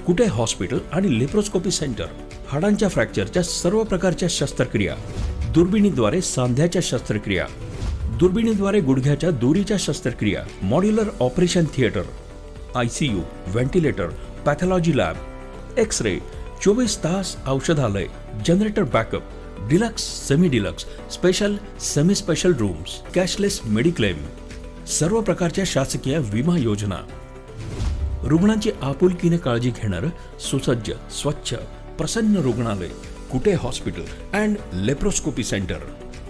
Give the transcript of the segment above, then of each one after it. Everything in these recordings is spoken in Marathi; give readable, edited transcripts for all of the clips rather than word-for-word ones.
कुटे हॉस्पिटल आणि लेप्रोस्कोपी सेंटर, हाडांच्या फ्रॅक्चरच्या सर्व प्रकारच्या शस्त्रक्रिया, दुर्बिणीद्वारे सांध्याच्या शस्त्रक्रिया, दुर्बिणीद्वारे गुडघ्याच्या दोरीच्या शस्त्रक्रिया, modular operation theatre, ICU, ventilator, pathology lab, x-ray, 24 तास औषधालय, generator backup, deluxe, semi deluxe, special, semi special rooms, cashless mediclaim, सर्व प्रकारच्या शासकीय विमा योजना, रुग्णांची आपुलकीने काळजी घेणारं सुसज्ज, स्वच्छ, प्रसन्न रुग्णालय, Kute hospital and laparoscopy centre,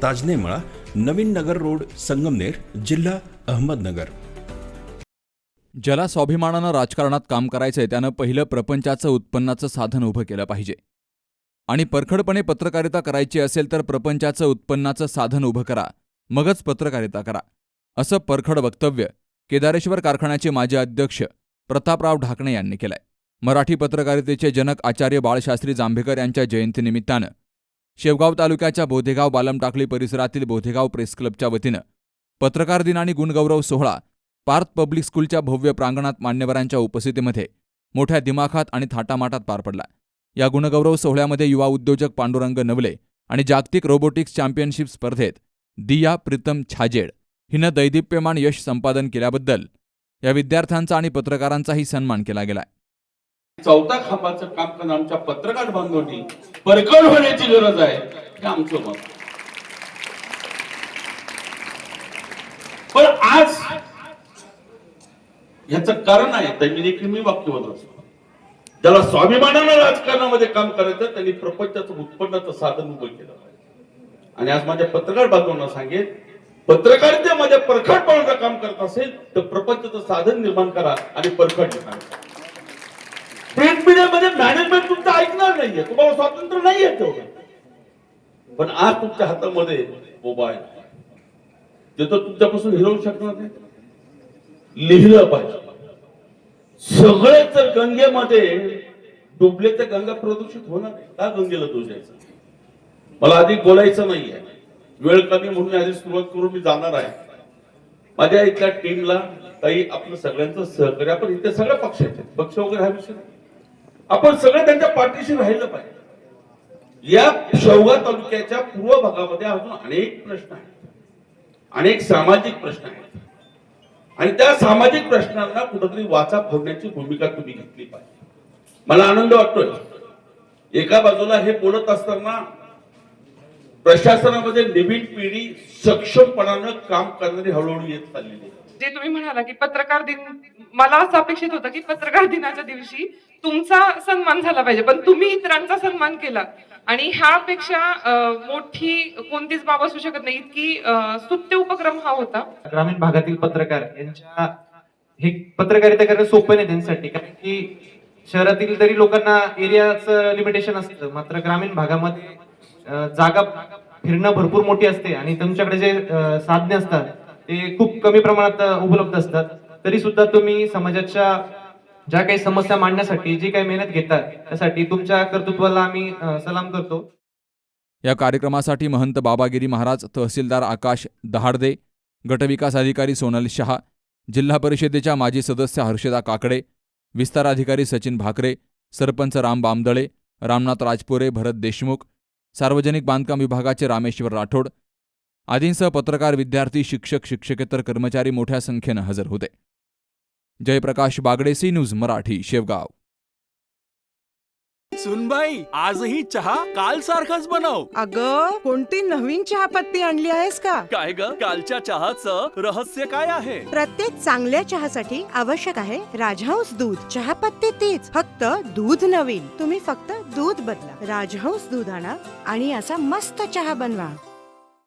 Tajane Mala, Navin Nagar road, Sangamner, जिल्हा अहमदनगर. ज्याला स्वाभिमानानं राजकारणात काम करायचंय त्यानं पहिलं प्रपंचाचं उत्पन्नाचं साधन उभं केलं पाहिजे. आणि परखडपणे पत्रकारिता करायची असेल तर प्रपंचाचं उत्पन्नाचं साधन उभं करा, मगच पत्रकारिता करा, असं परखड वक्तव्य केदारेश्वर कारखान्याचे माजी अध्यक्ष प्रतापराव ढाकणे यांनी केलंय. मराठी पत्रकारितेचे जनक आचार्य बाळशास्त्री जांभेकर यांच्या जयंतीनिमित्तानं शेवगाव तालुक्याच्या बोधेगाव बालमटाकळी परिसरातील बोधेगाव प्रेस क्लबच्या वतीनं पत्रकार दिन आणि गुणगौरव सोहळा पार्थ पब्लिक स्कूलच्या भव्य प्रांगणात मान्यवरांच्या उपस्थितीमध्ये मोठ्या दिमाखात आणि थाटामाटात पार पडला. या गुणगौरव सोहळ्यामध्ये युवा उद्योजक पांडुरंग नवले आणि जागतिक रोबोटिक्स चॅम्पियनशिप स्पर्धेत दिया प्रीतम छाजेड हिनं दैदिप्यमान यश संपादन केल्याबद्दल या विद्यार्थ्यांचा आणि पत्रकारांचाही सन्मान केला गेलाय. चौथा खांबाचं काम करून आमच्या पत्रकार बांधवांनी परखड होण्याची गरज आहे हे आमचं मत. पण आज याचं कारण आहे त्यांनी देखील मी वाक्य बोलतो, ज्याला स्वाभिमानानं राजकारणामध्ये काम करायचं त्यांनी प्रपंचाचं उत्पन्नाचं साधन उभं केलं पाहिजे. आणि आज माझ्या पत्रकार बांधवांना सांगेल, पत्रकारितेमध्ये परखडपणाचं काम करत असेल तर प्रपंचाचं साधन निर्माण करा आणि परखड निर्माण करा. प्रिंट मीडिया मध्ये मॅनेजमेंट तुमचं ऐकणार नाहीये, तुम्हाला स्वातंत्र्य नाहीये तेवढं. पण आज तुमच्या हातामध्ये मोबाईल, जे तर तुमच्यापासून हिरवू शकणार नाही. लिहिलं पाहिजे. सगळे जर गंगेमध्ये डुबले तर गंगा प्रदूषित होणार नाही. का गंगेला दोष द्यायचा? मला अधिक बोलायचं नाहीये, वेळ कमी म्हणून आधी सुरुवात करून मी जाणार आहे. माझ्या इथल्या टीमला काही आपलं सगळ्यांचं सहकार्य, आपण इथे सगळ्या पक्षाचे, पक्ष वगैरे हा विषय नाही, आपण सगळे त्यांच्या पाठीशी राहिलं पाहिजे. या शेवगाव तालुक्याच्या पूर्व भागामध्ये अजून अनेक प्रश्न आहेत, अनेक सामाजिक प्रश्न आहेत आणि त्या सामाजिक प्रश्नांना कुठेतरी वाचा फोडण्याची भूमिका तुम्ही घेतली पाहिजे. मला आनंद वाटतोय, एका बाजूला हे बोलत असताना प्रशासनामध्ये नवीन पिढी सक्षमपणानं काम करणारी हळूहळू येत चाललेली आहे. जे तुम्ही म्हणाला की पत्रकार दिन, मला असं अपेक्षित होतं की पत्रकार दिनाच्या दिवशी तुमचा सन्मान झाला पाहिजे, पण तुम्ही इतरांचा सन्मान केला आणि ह्यापेक्षा मोठी कोणतीच बाब असू शकत नाही. इतकी स्तुत्य उपक्रम हा होता. ग्रामीण भागातील पत्रकार यांच्या हे पत्रकारिता करणं सोपं नाही त्यांच्यासाठी, कारण की शहरातील तरी लोकांना एरियाचं लिमिटेशन असतं, मात्र ग्रामीण भागामध्ये जागा फिरणं भरपूर मोठी असते आणि तुमच्याकडे जे साधने असतात ते खूप कमी प्रमाणात उपलब्ध असतात. तरी सुद्धा तुम्ही समाजाच्या ज्या काही समस्या मांडण्यासाठी जी काही मेहनत घेतात त्यासाठी तुमच्या कर्तृत्वाला आम्ही सलाम करतो. या कार्यक्रमासाठी महंत बाबागिरी महाराज, तहसीलदार आकाश दहाडदे, गटविकास अधिकारी सोनल शहा, जिल्हा परिषदेच्या माजी सदस्य हर्षदा काकडे, विस्तार अधिकारी सचिन भाकरे, सरपंच राम बामदळे, रामनाथ राजपुरे, भरत देशमुख, सार्वजनिक बांधकाम विभागाचे रामेश्वर राठोड आदींसह पत्रकार, विद्यार्थी, शिक्षक, शिक्षकेतर कर्मचारी मोठ्या संख्येनं हजर होते. Jayprakash Bagde, C News Marathi, Shevgaon. सुनबाई, आजही चहा काल सारखाच बनव. अगं, कोणती नवीन चहापत्ती आणली आहेस का? काय ग, कालच्या चहाचं रहस्य काय आहे? प्रत्येक चांगल्या चहासाठी आवश्यक आहे राजहंस दूध. चहापत्ती तीच, फक्त दूध नवीन. तुम्ही फक्त दूध बदला. राजहंस दूध आणा आणि असा मस्त चहा बनवा.